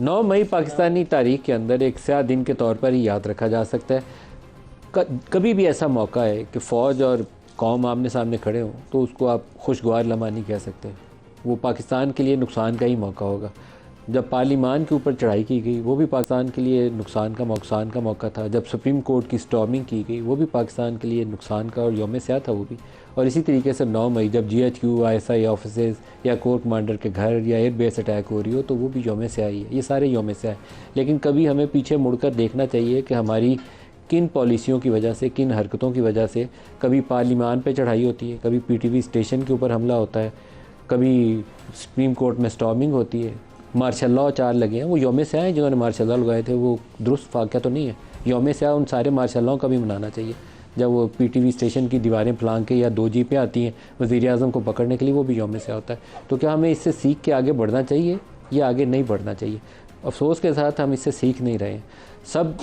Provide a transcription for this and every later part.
9 मई पाकिस्तानी तारीख के अंदर एक स्याह दिन के तौर पर ही याद रखा जा सकता है। कभी भी ऐसा मौका है कि फ़ौज और कौम आमने सामने खड़े हों तो उसको आप खुशगवार लम्हा नहीं कह सकते। वो पाकिस्तान के लिए नुकसान का ही मौका होगा। जब पार्लिमान के ऊपर चढ़ाई की गई वो भी पाकिस्तान के लिए नुकसान का मौका था। जब सुप्रीम कोर्ट की स्टॉर्मिंग की गई वो भी पाकिस्तान के लिए नुकसान का और यौम स्याह था वो भी। और इसी तरीके से 9 मई जब GHQ ISI ऑफिसेज़ या कोर कमांडर के घर या एयर बेस अटैक हो रही हो तो वो भी यौम स्याह ही है। ये सारे यौम स्याह है। लेकिन कभी हमें पीछे मुड़कर देखना चाहिए कि हमारी किन पॉलिसियों की वजह से, किन हरकतों की वजह से कभी पार्लिमान पे चढ़ाई होती है, कभी PTV स्टेशन के ऊपर हमला होता है, कभी सुप्रीम कोर्ट में स्टॉर्मिंग होती है, मार्शल लॉ 4 लगे हैं। वो यौम स्याह हैं जिन्होंने मार्शल लॉ लगाए थे, वो दुरुस्त वाक़या तो नहीं है। यौम स्याह उन सारे मार्शल लॉ का भी मनाना चाहिए। जब वो PTV स्टेशन की दीवारें फलांग के या 2 जीपें आती हैं वज़ीर-ए-आज़म को पकड़ने के लिए, वो भी यौम स्याह होता है। तो क्या हमें इससे सीख के आगे बढ़ना चाहिए या आगे नहीं बढ़ना चाहिए? अफसोस के साथ हम इससे सीख नहीं रहे हैं। सब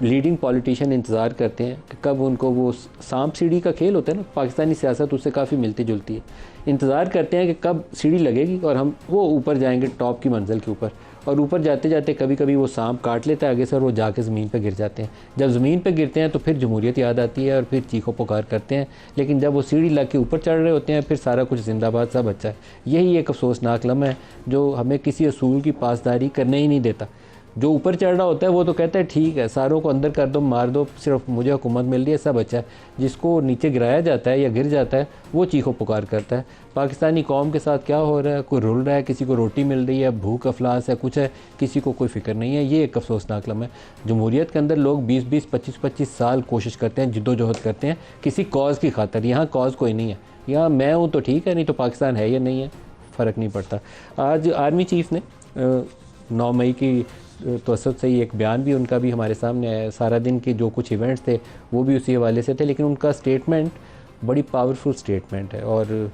लीडिंग पॉलिटिशियन इंतज़ार करते हैं कि कब उनको वो सांप सीढ़ी का खेल होता है ना, पाकिस्तानी सियासत उससे काफ़ी मिलती जुलती है। इंतज़ार करते हैं कि कब सीढ़ी लगेगी और हम वो ऊपर जाएंगे टॉप की मंजिल के ऊपर। और ऊपर जाते जाते कभी कभी वो सांप काट लेता है आगे से और वो जाके ज़मीन पर गिर जाते हैं। जब ज़मीन पर गिरते हैं तो फिर जमहूरियत याद आती है और फिर चीखो पुकार करते हैं। लेकिन जब वो सीढ़ी लग के ऊपर चढ़ रहे होते हैं फिर सारा कुछ जिंदाबाद सा बच्चा है। यही एक अफसोसनाक लम्हा है जो हमें किसी असूल की पासदारी करने ही नहीं देता। जो ऊपर चढ़ रहा होता है वो तो कहता है ठीक है, सारों को अंदर कर दो, मार दो, सिर्फ मुझे हुकूमत मिल रही है, सब अच्छा है। जिसको नीचे गिराया जाता है या गिर जाता है वो चीखो पुकार करता है। पाकिस्तानी कौम के साथ क्या हो रहा है, कोई रुल रहा है, किसी को रोटी मिल रही है, भूख अफलास है, कुछ है, किसी को कोई फ़िक्र नहीं है। ये एक अफसोसनाक लम्हा है। जमहूरियत के अंदर लोग 20-20, 25-25 साल कोशिश करते हैं, जिद्दोजहद करते हैं किसी कॉज़ की खातर। यहाँ कॉज़ कोई नहीं है। यहाँ मैं हूँ तो ठीक है, नहीं तो पाकिस्तान है या नहीं है, फ़र्क नहीं पड़ता। आज आर्मी चीफ़ ने 9 मई की तवसत से ही एक बयान भी उनका भी हमारे सामने आया। सारा दिन के जो कुछ इवेंट्स थे वो भी उसी हवाले से थे, लेकिन उनका स्टेटमेंट बड़ी पावरफुल स्टेटमेंट है। और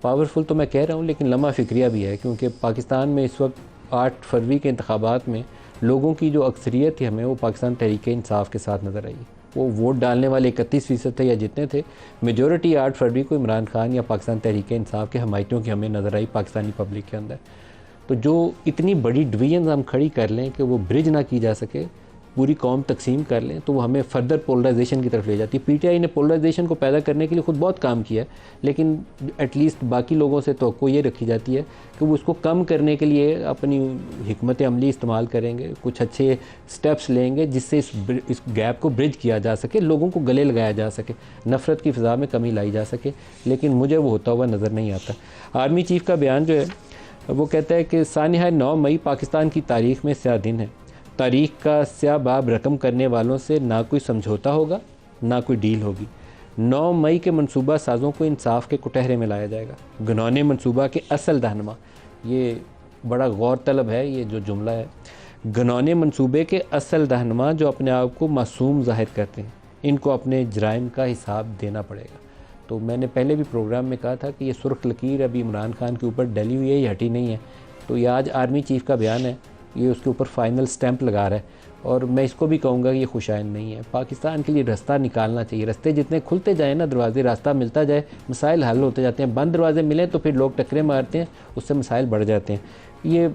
पावरफुल तो मैं कह रहा हूँ लेकिन लम्हा फ़िक्रिया भी है, क्योंकि पाकिस्तान में इस वक्त 8 फरवरी के इंतखाबात में लोगों की जो अक्सरियत थी हमें वो पाकिस्तान तहरीक-ए-इंसाफ के साथ नज़र आई। वो वोट डालने वाले 31% थे या जितने थे, मेजॉरिटी 8 फरवरी को इमरान खान या पाकिस्तान तहरीक-ए-इंसाफ के हमायतियों की हमें नज़र आई पाकिस्तानी पब्लिक के अंदर। तो जो इतनी बड़ी डिवीजन हम खड़ी कर लें कि वो ब्रिज ना की जा सके, पूरी कौम तकसीम कर लें, तो वो हमें फर्दर पोलराइजेशन की तरफ ले जाती है। PTI ने पोलराइजेशन को पैदा करने के लिए ख़ुद बहुत काम किया है, लेकिन एटलीस्ट बाकी लोगों से तो ये रखी जाती है कि वो उसको कम करने के लिए अपनी हिकमत अमली इस्तेमाल करेंगे, कुछ अच्छे स्टेप्स लेंगे जिससे इस गैप को ब्रिज किया जा सके, लोगों को गले लगाया जा सके, नफ़रत की फ़िज़ा में कमी लाई जा सके। लेकिन मुझे वो होता हुआ नज़र नहीं आता। आर्मी चीफ़ का बयान जो है वो कहता है कि सानिहा 9 मई पाकिस्तान की तारीख़ में स्याह दिन है। तारीख़ का स्याह बाब रकम करने वालों से ना कोई समझौता होगा ना कोई डील होगी। 9 मई के मनसूबा साज़ों को इंसाफ के कुटहरे में लाया जाएगा। घनौने मनसूबा के असल रहनुमा, ये बड़ा गौर तलब है ये जो जुमला है। घनौने मनसूबे के असल रहनुमा जो अपने आप को मासूम ज़ाहिर करते हैं, इनको अपने जराइम का हिसाब देना पड़ेगा। तो मैंने पहले भी प्रोग्राम में कहा था कि ये सुर्ख लकीर अभी इमरान खान के ऊपर डली हुई है, ये हटी नहीं है। तो ये आज आर्मी चीफ़ का बयान है, ये उसके ऊपर फ़ाइनल स्टैंप लगा रहा है। और मैं इसको भी कहूँगा कि ये खुशाइन नहीं है। पाकिस्तान के लिए रास्ता निकालना चाहिए। रास्ते जितने खुलते जाए ना, दरवाजे, रास्ता मिलता जाए, मसाइल हल होते जाते हैं। बंद दरवाजे मिलें तो फिर लोग टकरे मारते हैं, उससे मसाइल बढ़ जाते हैं। ये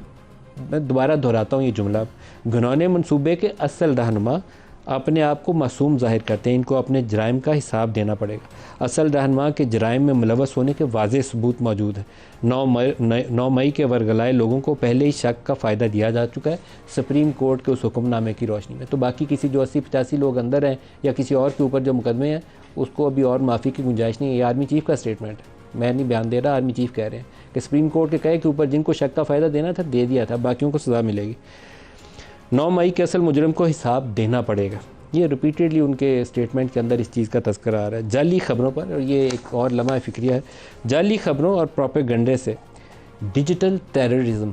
मैं दोबारा दोहराता हूँ ये जुमला, घनौने मनसूबे के असल रहनुमा अपने आप को मासूम ज़ाहिर करते हैं, इनको अपने जराइम का हिसाब देना पड़ेगा। असल रहनुमा के जराइम में मुलव्वस होने के वाज़ेह सबूत मौजूद हैं। 9 मई के वरगलाए लोगों को पहले ही शक का फ़ायदा दिया जा चुका है सुप्रीम कोर्ट के उस हुक्मनामे की रोशनी में। तो बाकी किसी जो 80-85 लोग अंदर हैं या किसी और के ऊपर जो मुकदमे हैं उसको अभी और माफ़ी की गुंजाइश नहीं है। ये आर्मी चीफ़ का स्टेटमेंट है, मैं नहीं बयान दे रहा, आर्मी चीफ़ कह रहे हैं कि सुप्रीम कोर्ट के कहे के ऊपर जिनको शक का फ़ायदा देना था दे दिया था, बाकियों को सज़ा मिलेगी। 9 मई के असल मुजरिम को हिसाब देना पड़ेगा। ये रिपीटेडली उनके स्टेटमेंट के अंदर इस चीज़ का तज़किरा आ रहा है। जाली ख़बरों पर, और ये एक और लम्हा फ़िक्रिया है, जाली ख़बरों और प्रोपेगंडे से डिजिटल टेररिज़म,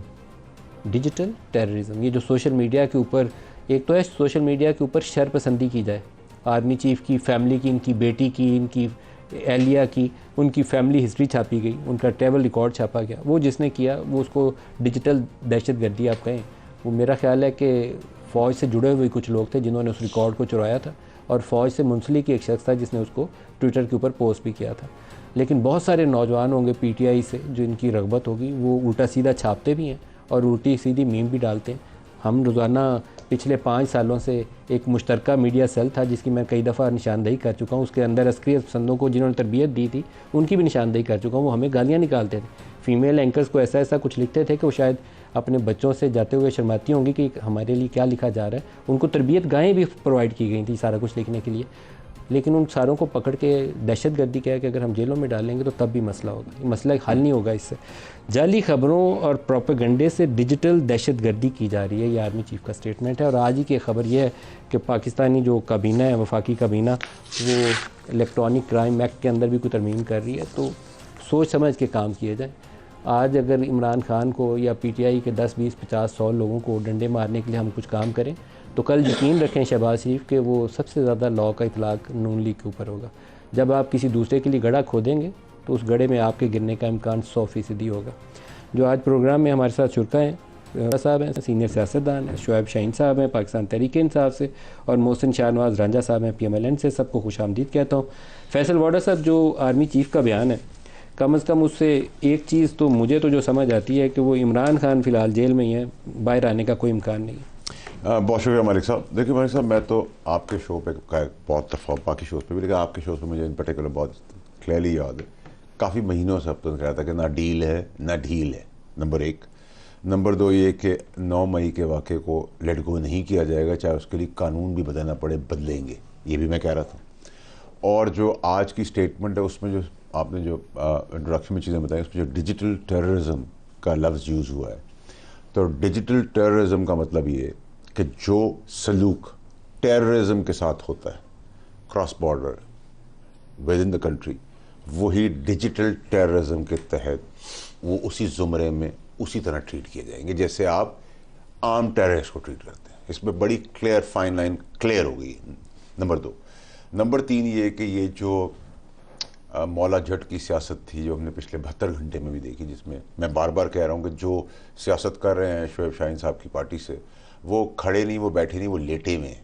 ये जो सोशल मीडिया के ऊपर, एक तो है सोशल मीडिया के ऊपर शरपसंदी की जाए, आर्मी चीफ़ की फैमिली की, इनकी बेटी की, इनकी एहलिया की, उनकी फैमिली हिस्ट्री छापी गई, उनका ट्रैवल रिकॉर्ड छापा गया, वो जिसने किया वो उसको डिजिटल दहशतगर्दी आप कहें। वो मेरा ख़्याल है कि फ़ौज से जुड़े हुए कुछ लोग थे जिन्होंने उस रिकॉर्ड को चुराया था, और फ़ौज से मुंसलिक एक शख्स था जिसने उसको ट्विटर के ऊपर पोस्ट भी किया था। लेकिन बहुत सारे नौजवान होंगे PTI से जो इनकी रगबत होगी, वो उल्टा सीधा छापते भी हैं और उल्टी सीधी मीम भी डालते हैं। हम रोज़ाना पिछले 5 सालों से एक मुश्तरका मीडिया सेल था जिसकी मैं कई दफ़ा निशानदेही कर चुका हूँ। उसके अंदर अस्करियत पसंदों को जिन्होंने तरबियत दी थी उनकी भी निशानदेही कर चुका हूँ। वो हमें गालियाँ निकालते थे, फ़ीमेल एंकर्स को ऐसा ऐसा कुछ लिखते थे कि वो शायद अपने बच्चों से जाते हुए शर्माती होंगी कि हमारे लिए क्या लिखा जा रहा है। उनको तरबियत गाहें भी प्रोवाइड की गई थी सारा कुछ लिखने के लिए, लेकिन उन सारों को पकड़ के दहशत गर्दी क्या है कि अगर हम जेलों में डालेंगे तो तब भी मसला होगा। ये मसला हल नहीं होगा इससे। जाली खबरों और प्रोपेगेंडे से डिजिटल दहशत गर्दी की जा रही है, ये आर्मी चीफ का स्टेटमेंट है। और आज ही की खबर यह है कि पाकिस्तानी जो काबीना है, वफाकी काबीना, वो इलेक्ट्रॉनिक क्राइम एक्ट के अंदर भी कोई तरमीम कर रही है। तो सोच समझ के काम किए जाए। आज अगर इमरान खान को या PTI के 10, 20, 50, 100 लोगों को डंडे मारने के लिए हम कुछ काम करें तो कल यकीन रखें शहबाज शरीफ के वो सबसे ज़्यादा लॉ का इतलाक नून लीग के ऊपर होगा। जब आप किसी दूसरे के लिए गड्ढा खोदेंगे तो उस गड्ढे में आपके गिरने का इम्कान 100% होगा। जो आज प्रोग्राम में हमारे साथ शुरका हैं साहब हैं, सीनियर सियासतदान हैं, शुएब शाहीन साहब हैं पाकिस्तान तहरीक इंसाफ से, और मोहसिन शाहनवाज रांझा साहब हैं PMLN से। सबको खुशामदीद कहता हूँ। फैसल वाडा साहब, जो आर्मी चीफ़ का बयान है, कम से कम उससे एक चीज़ तो मुझे तो जो समझ आती है कि वो इमरान खान फ़िलहाल जेल में ही है, बाहर आने का कोई इम्कान नहीं है। बहुत शुक्रिया मालिक साहब। देखिए मालिक साहब, मैं तो आपके शो पे बहुत दफ़ा बाकी शोज़ पे भी, लेकिन आपके शोज़ पे मुझे इन पर्टिकुलर बहुत क्लियरली याद है, काफ़ी महीनों से अब तो कहा था कि ना डील है ना ढील है, नंबर 1। नंबर 2 ये कि 9 मई के वाक़े को लेट गो नहीं किया जाएगा, चाहे उसके लिए कानून भी बदलना पड़े, बदलेंगे, ये भी मैं कह रहा था। और जो आज की स्टेटमेंट है उसमें जो आपने जो इंट्रोडक्शन में चीज़ें बताई, उसमें जो डिजिटल टेररिज्म का लफ्ज़ यूज़ हुआ है, तो डिजिटल टेररिज्म का मतलब ये है कि जो सलूक टेररिज्म के साथ होता है cross border with in the country, वही डिजिटल टेररिज्म के तहत वो उसी ज़ुमरे में उसी तरह ट्रीट किए जाएंगे जैसे आप आम टेररिस्ट को ट्रीट करते हैं। इसमें बड़ी क्लियर फाइन लाइन क्लियर हो गई। नंबर 2। नंबर 3 ये कि ये जो मौला झट की सियासत थी जो हमने पिछले 72 घंटे में भी देखी, जिसमें मैं बार बार कह रहा हूँ कि जो सियासत कर रहे हैं शुएब शाहीन साहब की पार्टी से, वो खड़े नहीं, वो बैठे नहीं, वो लेटे हुए हैं,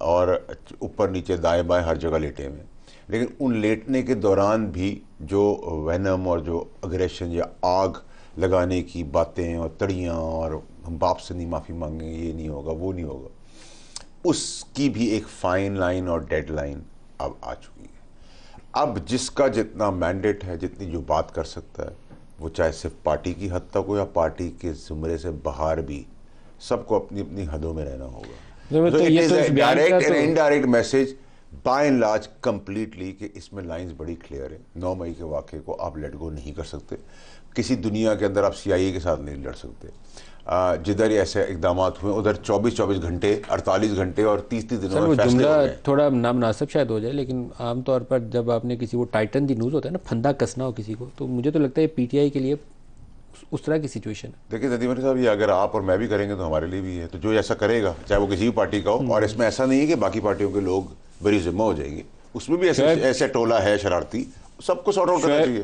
और ऊपर नीचे दाएं बाएं हर जगह लेटे हुए हैं। लेकिन उन लेटने के दौरान भी जो वैनम और जो अग्रेशन या आग लगाने की बातें और तड़ियाँ और हम बाप से नहीं माफ़ी मांगेंगे, ये नहीं होगा, वो नहीं होगा, उसकी भी एक फ़ाइन लाइन और डेड लाइन अब आ चुकी है। अब जिसका जितना मैंडेट है, जितनी जो बात कर सकता है, वो चाहे सिर्फ पार्टी की हद तक हो या पार्टी के ज़ुमरे से बाहर भी, सबको अपनी अपनी हदों में रहना होगा। तो it is a direct and indirect message bye and large completely कि इसमें लाइंस बड़ी क्लियर है। 9 मई के वाक़े को आप लेट गो नहीं कर सकते। किसी दुनिया के अंदर आप CIA के साथ नहीं लड़ सकते। जिधर ऐसे इकदाम हुए उधर 24-24 घंटे, 48 घंटे और 30-30 दिनों में फैसले हो गए। थोड़ा नामनासिब शायद हो जाए, लेकिन आमतौर पर जब आपने किसी वो टाइटन दी न्यूज़ होता है ना, फंदा कसना हो किसी को, तो मुझे तो लगता है PTI के लिए उस तरह की सिचुएशन है। देखिए नदीम अली साहब, ये अगर आप और मैं भी करेंगे तो हमारे लिए भी है। तो जो ऐसा करेगा, चाहे वो किसी भी पार्टी का हो, और इसमें ऐसा नहीं है कि बाकी पार्टियों के लोग बरी जिम्मा हो जाएंगे, उसमें भी ऐसे टोला है शरारती, सबको सॉर्ट आउट करना चाहिए।